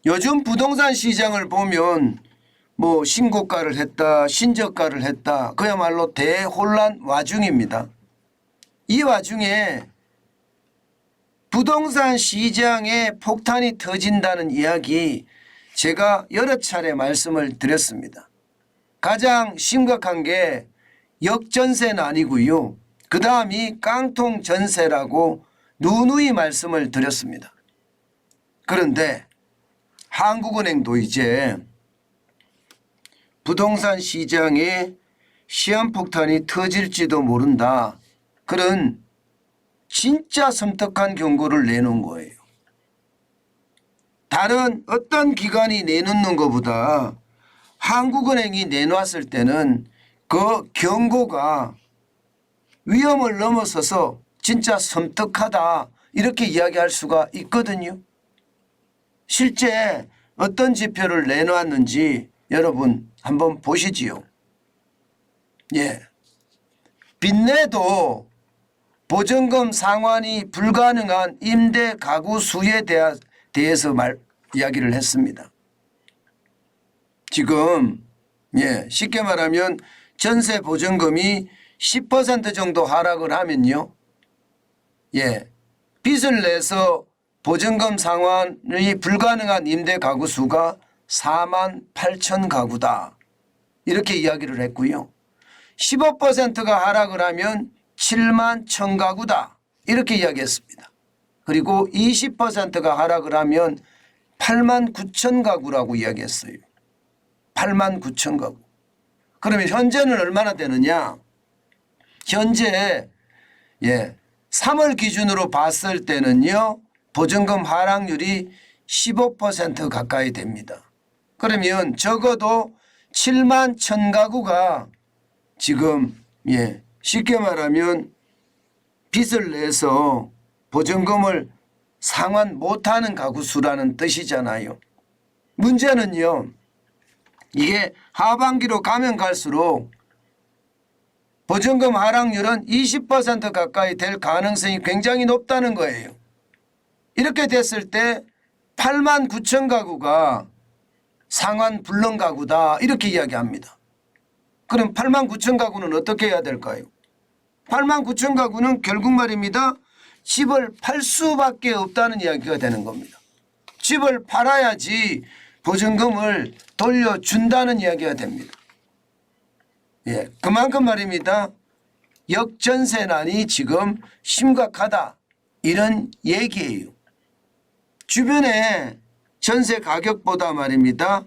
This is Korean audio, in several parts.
요즘 부동산 시장을 보면 뭐 신고가를 했다, 신저가를 했다, 그야말로 대혼란 와중입니다. 이 와중에 부동산 시장에 폭탄이 터진다는 이야기 제가 여러 차례 말씀을 드렸습니다. 가장 심각한 게 역전세는 아니고요. 그 다음이 깡통 전세라고 누누이 말씀을 드렸습니다. 그런데 한국은행도 이제 부동산 시장에 시한폭탄이 터질지도 모른다, 그런 진짜 섬뜩한 경고를 내놓은 거예요. 다른 어떤 기관이 내놓는 것보다 한국은행이 내놓았을 때는 그 경고가 위험을 넘어서서 진짜 섬뜩하다, 이렇게 이야기할 수가 있거든요. 실제 어떤 지표를 내놓았는지 여러분 한번 보시지요. 예. 빚내도 보증금 상환이 불가능한 임대 가구 수에 대해서 이야기를 했습니다. 지금 쉽게 말하면 전세 보증금이 10% 정도 하락을 하면요, 빚을 내서 보증금 상환이 불가능한 임대 가구 수가 4만 8천 가구다, 이렇게 이야기를 했고요. 15%가 하락을 하면 7만 1천 가구다, 이렇게 이야기했습니다. 그리고 20%가 하락을 하면 8만 9천 가구라고 이야기했어요. 8만 9천 가구. 그러면 현재는 얼마나 되느냐? 현재 3월 기준으로 봤을 때는요, 보증금 하락률이 15% 가까이 됩니다. 그러면 적어도 7만 1천 가구가 지금 쉽게 말하면 빚을 내서 보증금을 상환 못하는 가구 수라는 뜻이잖아요. 문제는요, 이게 하반기로 가면 갈수록 보증금 하락률은 20% 가까이 될 가능성이 굉장히 높다는 거예요. 이렇게 됐을 때 8만 9천 가구가 상환 불능 가구다, 이렇게 이야기합니다. 그럼 8만 9천 가구는 어떻게 해야 될까요? 8만 9천 가구는 결국 말입니다, 집을 팔 수밖에 없다는 이야기가 되는 겁니다. 집을 팔아야지 보증금을 돌려준다는 이야기가 됩니다. 그만큼 말입니다, 역전세난이 지금 심각하다, 이런 얘기예요. 주변에 전세 가격보다 말입니다,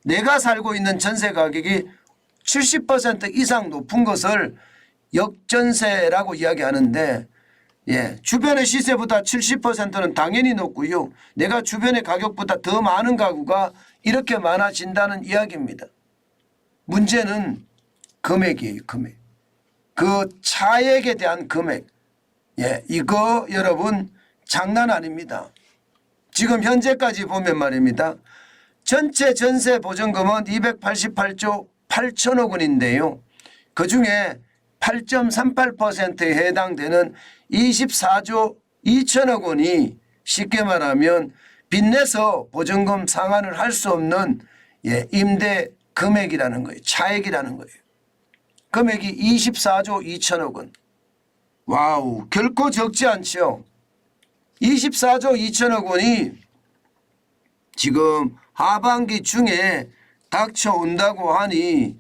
내가 살고 있는 전세 가격이 70% 이상 높은 것을 역전세라고 이야기하는데, 주변의 시세보다 70%는 당연히 높고요, 내가 주변의 가격보다 더 많은 가구가 이렇게 많아진다는 이야기입니다. 문제는 금액이에요. 금액. 그 차액에 대한 금액. 이거 여러분 장난 아닙니다. 지금 현재까지 보면 말입니다, 전체 전세 보증금은 288조 8천억 원인데요. 그중에 8.38%에 해당되는 24조 2천억 원이 쉽게 말하면 빚내서 보증금 상환을 할 수 없는 임대 금액이라는 거예요. 차액이라는 거예요. 금액이 24조 2천억 원. 와우, 결코 적지 않죠. 24조 2천억 원이 지금 하반기 중에 닥쳐온다고 하니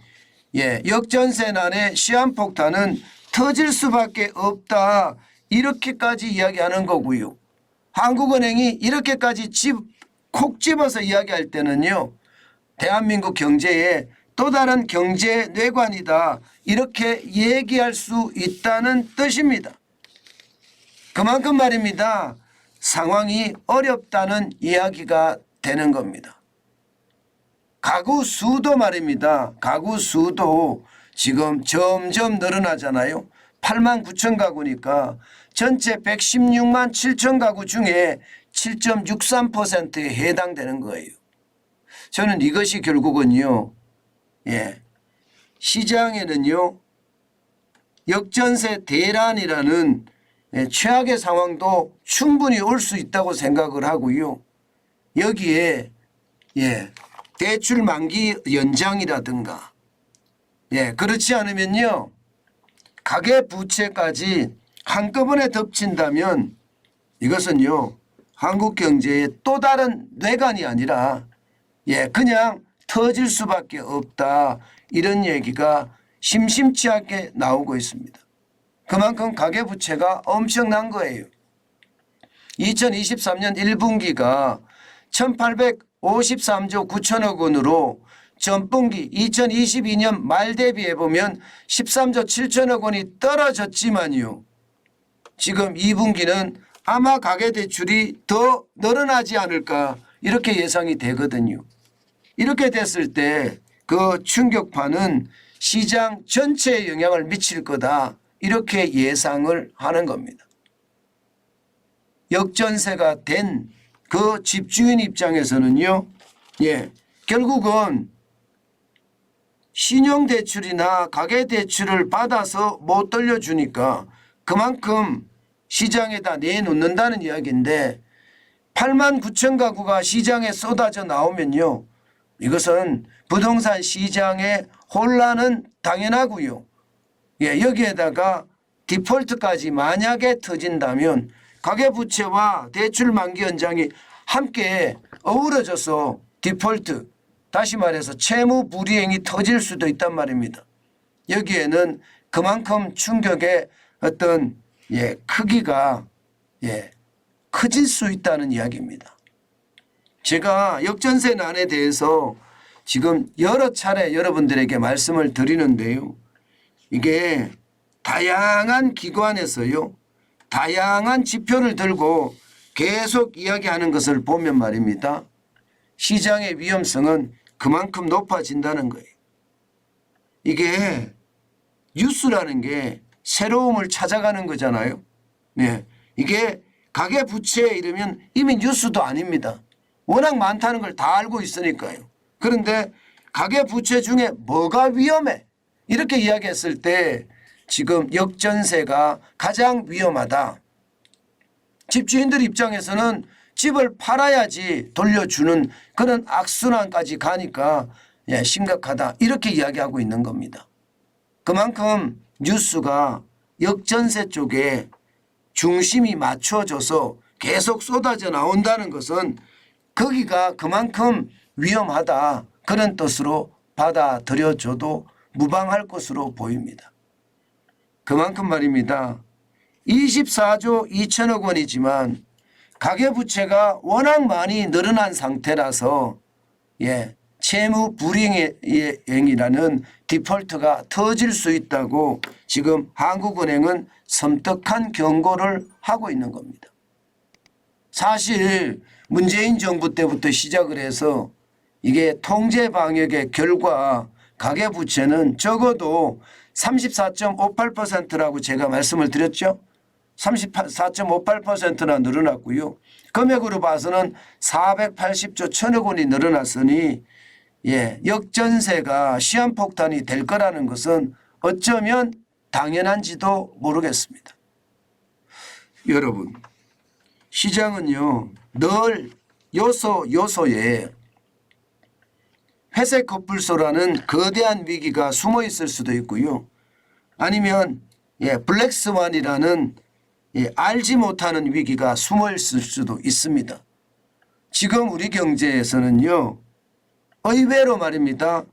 역전세난의 시한폭탄은 터질 수밖에 없다, 이렇게까지 이야기하는 거고요. 한국은행이 이렇게까지 콕 집어서 이야기할 때는요, 대한민국 경제에 또 다른 경제 뇌관이다, 이렇게 얘기할 수 있다는 뜻입니다. 그만큼 말입니다, 상황이 어렵다는 이야기가 되는 겁니다. 가구 수도 말입니다, 가구 수도 지금 점점 늘어나잖아요. 8만 9천 가구니까 전체 116만 7천 가구 중에 7.63%에 해당되는 거예요. 저는 이것이 결국은요, 시장에는요, 역전세 대란이라는 최악의 상황도 충분히 올 수 있다고 생각을 하고요. 여기에 대출 만기 연장이라든가 그렇지 않으면요 가계 부채까지 한꺼번에 덮친다면 이것은요 한국 경제의 또 다른 뇌관이 아니라 그냥 터질 수밖에 없다 이런 얘기가 심심치 않게 나오고 있습니다. 그만큼 가계부채가 엄청난 거예요. 2023년 1분기가 1853조 9천억 원으로 전분기 2022년 말 대비해 보면 13조 7천억 원이 떨어졌지만요. 지금 2분기는 아마 가계대출이 더 늘어나지 않을까 이렇게 예상이 되거든요. 이렇게 됐을 때 그 충격파는 시장 전체에 영향을 미칠 거다 이렇게 예상을 하는 겁니다. 역전세가 된 그 집주인 입장에서는요. 결국은 신용대출이나 가계대출을 받아서 못 돌려주니까 그만큼 시장에다 내놓는다는 이야기인데 8만 9천 가구가 시장에 쏟아져 나오면요. 이것은 부동산 시장의 혼란은 당연하고요. 여기에다가 디폴트까지 만약에 터진다면 가계부채와 대출 만기 연장이 함께 어우러져서 디폴트 다시 말해서 채무 불이행이 터질 수도 있단 말입니다. 여기에는 그만큼 충격의 어떤 크기가 커질 수 있다는 이야기입니다. 제가 역전세난에 대해서 지금 여러 차례 여러분들에게 말씀을 드리는데요. 이게 다양한 기관에서요. 다양한 지표를 들고 계속 이야기하는 것을 보면 말입니다. 시장의 위험성은 그만큼 높아진다는 거예요. 이게 뉴스라는 게 새로움을 찾아가는 거잖아요. 이게 가계부채에 이르면 이미 뉴스도 아닙니다. 워낙 많다는 걸 다 알고 있으니까요. 그런데 가계부채 중에 뭐가 위험해? 이렇게 이야기했을 때 지금 역전세가 가장 위험하다. 집주인들 입장에서는 집을 팔아야지 돌려주는 그런 악순환까지 가니까 심각하다. 이렇게 이야기하고 있는 겁니다. 그만큼 뉴스가 역전세 쪽에 중심이 맞춰져서 계속 쏟아져 나온다는 것은 거기가 그만큼 위험하다. 그런 뜻으로 받아들여줘도 무방할 것으로 보입니다. 그만큼 말입니다. 24조 2천억 원이지만 가계부채가 워낙 많이 늘어난 상태라서 채무 불이행이라는 디폴트가 터질 수 있다고 지금 한국은행은 섬뜩한 경고를 하고 있는 겁니다. 사실 문재인 정부 때부터 시작을 해서 이게 통제 방역의 결과 가계부채는 적어도 34.58%라고 제가 말씀을 드렸죠. 34.58%나 늘어났고요. 금액으로 봐서는 480조 1천억 원이 늘어났으니 역전세가 시한폭탄이 될 거라는 것은 어쩌면 당연한지도 모르겠습니다. 여러분, 시장은요 늘 요소에 회색 거풀소라는 거대한 위기가 숨어 있을 수도 있고요. 아니면 블랙스완이라는 알지 못하는 위기가 숨어 있을 수도 있습니다. 지금 우리 경제에서는요. 의외로 말입니다.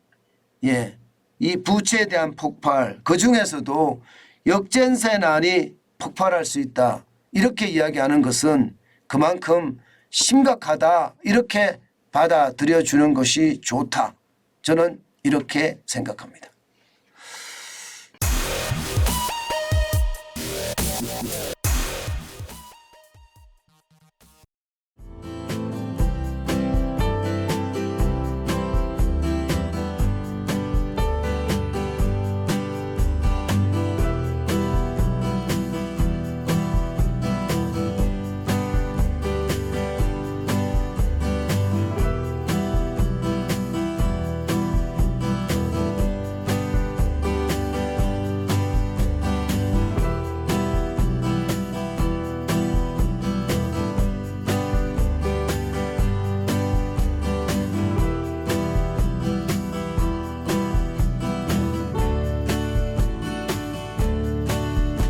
이 부채에 대한 폭발 그중에서도 역전세난이 폭발할 수 있다. 이렇게 이야기하는 것은 그만큼 심각하다. 이렇게 받아들여주는 것이 좋다. 저는 이렇게 생각합니다.